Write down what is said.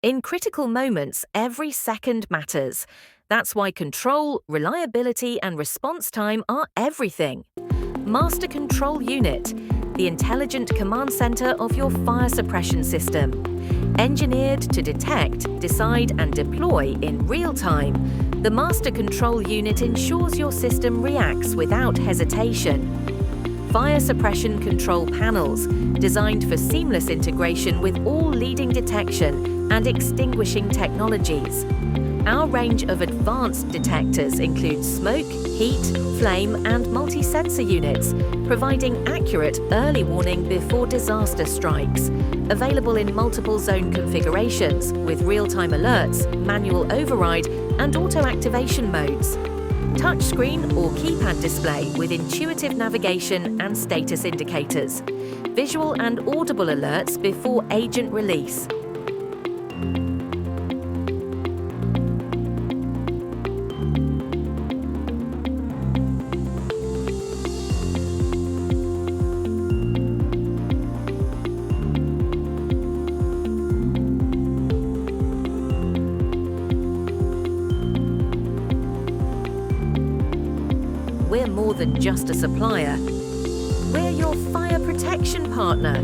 In critical moments, every second matters. That's why control, reliability, and response time are everything. Master Control Unit, the intelligent command center of your fire suppression system. Engineered to detect, decide, and deploy in real time, the Master Control Unit ensures your system reacts without hesitation. Fire suppression control panels, designed for seamless integration with all leading detection and extinguishing technologies. Our range of advanced detectors includes smoke, heat, flame, and multi-sensor units, providing accurate early warning before disaster strikes. Available in multiple zone configurations with real-time alerts, manual override, and auto-activation modes. Touchscreen or keypad display with intuitive navigation and status indicators. Visual and audible alerts before agent release. We're more than just a supplier. We're your fire protection partner.